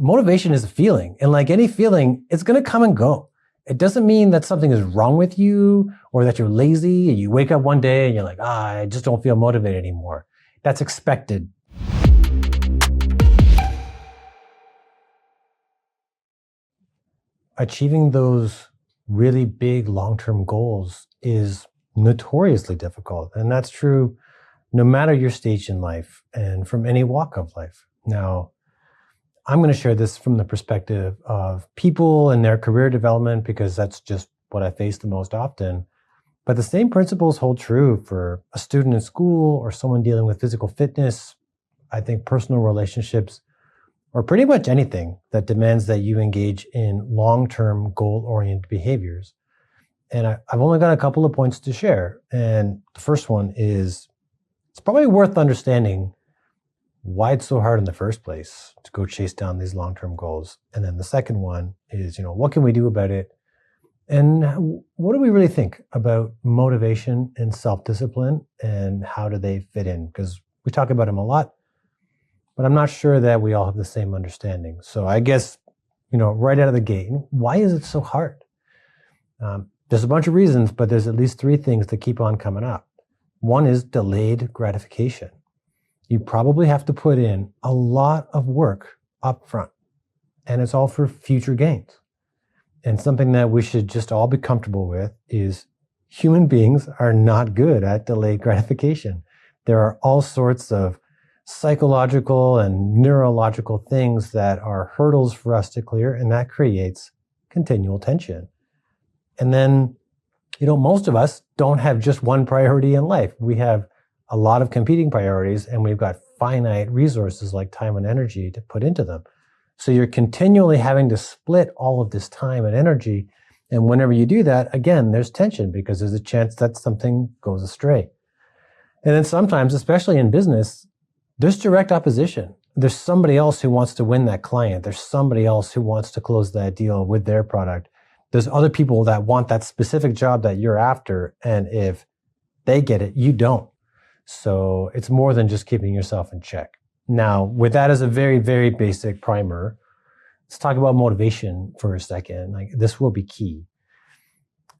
Motivation is a feeling, and like any feeling, it's going to come and go. It doesn't mean that something is wrong with you or that you're lazy and you wake up one day and you're like, I just don't feel motivated anymore. That's expected. Achieving those really big long-term goals is notoriously difficult. And that's true no matter your stage in life and from any walk of life. Now, I'm going to share this from the perspective of people and their career development because that's just what I face the most often. But the same principles hold true for a student in school or someone dealing with physical fitness, I think personal relationships, or pretty much anything that demands that you engage in long-term goal-oriented behaviors. And I've only got a couple of points to share. And the first one is, it's probably worth understanding why it's so hard in the first place to go chase down these long-term goals. And then the second one is, what can we do about it? And what do we really think about motivation and self-discipline and how do they fit in? Because we talk about them a lot, but I'm not sure that we all have the same understanding. So I guess, right out of the gate, why is it so hard? There's a bunch of reasons, but there's at least three things that keep on coming up. One is delayed gratification. You probably have to put in a lot of work up front, and it's all for future gains. And something that we should just all be comfortable with is human beings are not good at delayed gratification. There are all sorts of psychological and neurological things that are hurdles for us to clear, and that creates continual tension. And then, most of us don't have just one priority in life. We have a lot of competing priorities, and we've got finite resources like time and energy to put into them. So you're continually having to split all of this time and energy. And whenever you do that, again, there's tension because there's a chance that something goes astray. And then sometimes, especially in business, there's direct opposition. There's somebody else who wants to win that client. There's somebody else who wants to close that deal with their product. There's other people that want that specific job that you're after. And if they get it, you don't. So it's more than just keeping yourself in check. Now, with that as a very, very basic primer, let's talk about motivation for a second. This will be key.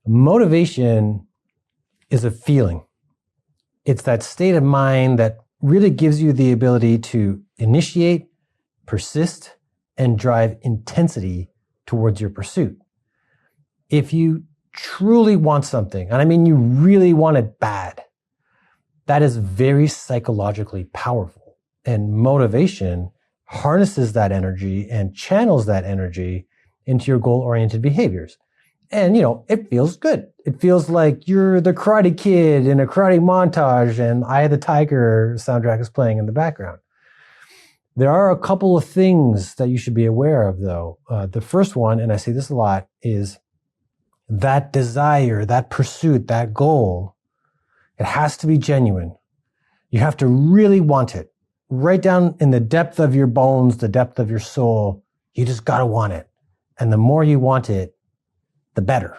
Motivation is a feeling. It's that state of mind that really gives you the ability to initiate, persist, and drive intensity towards your pursuit. If you truly want something, and I mean you really want it bad, that is very psychologically powerful. And motivation harnesses that energy and channels that energy into your goal-oriented behaviors. And, it feels good. It feels like you're the Karate Kid in a karate montage and Eye of the Tiger soundtrack is playing in the background. There are a couple of things that you should be aware of, though. The first one, and I say this a lot, is that desire, that pursuit, that goal, it has to be genuine. You have to really want it. Right down in the depth of your bones, the depth of your soul, you just gotta want it. And the more you want it, the better.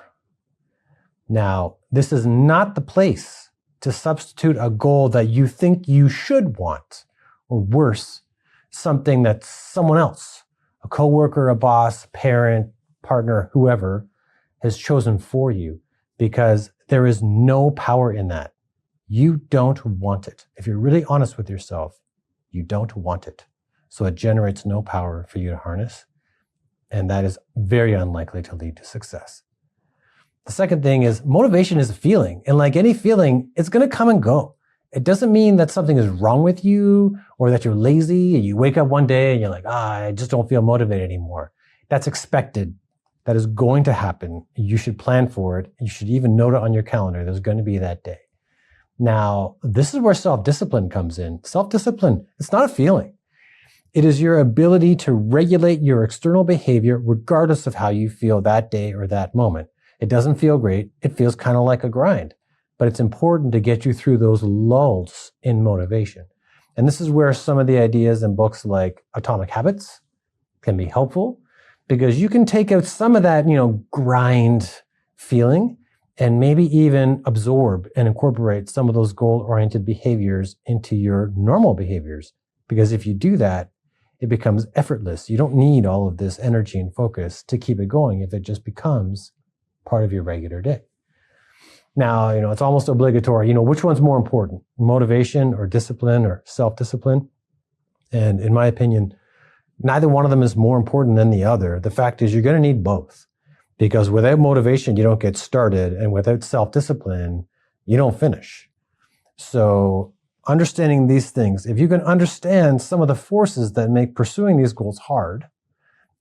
Now, this is not the place to substitute a goal that you think you should want, or worse, something that someone else, a coworker, a boss, parent, partner, whoever, has chosen for you, because there is no power in that. You don't want it. If you're really honest with yourself, you don't want it. So it generates no power for you to harness. And that is very unlikely to lead to success. The second thing is motivation is a feeling. And like any feeling, it's going to come and go. It doesn't mean that something is wrong with you or that you're lazy and you wake up one day and you're like, I just don't feel motivated anymore. That's expected. That is going to happen. You should plan for it. You should even note it on your calendar. There's going to be that day. Now, this is where self-discipline comes in. Self-discipline, it's not a feeling. It is your ability to regulate your external behavior regardless of how you feel that day or that moment. It doesn't feel great. It feels kind of like a grind, but it's important to get you through those lulls in motivation. And this is where some of the ideas in books like Atomic Habits can be helpful, because you can take out some of that, grind feeling and maybe even absorb and incorporate some of those goal-oriented behaviors into your normal behaviors. Because if you do that, it becomes effortless. You don't need all of this energy and focus to keep it going if it just becomes part of your regular day. Now, it's almost obligatory. Which one's more important, motivation or discipline or self-discipline? And in my opinion, neither one of them is more important than the other. The fact is you're going to need both, because without motivation, you don't get started. And without self-discipline, you don't finish. So understanding these things, if you can understand some of the forces that make pursuing these goals hard,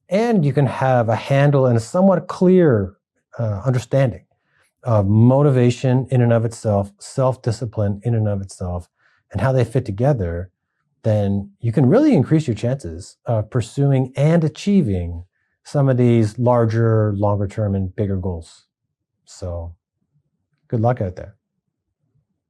and you can have a handle and a somewhat clear understanding of motivation in and of itself, self-discipline in and of itself, and how they fit together, then you can really increase your chances of pursuing and achieving some of these larger, longer term, and bigger goals. So good luck out there.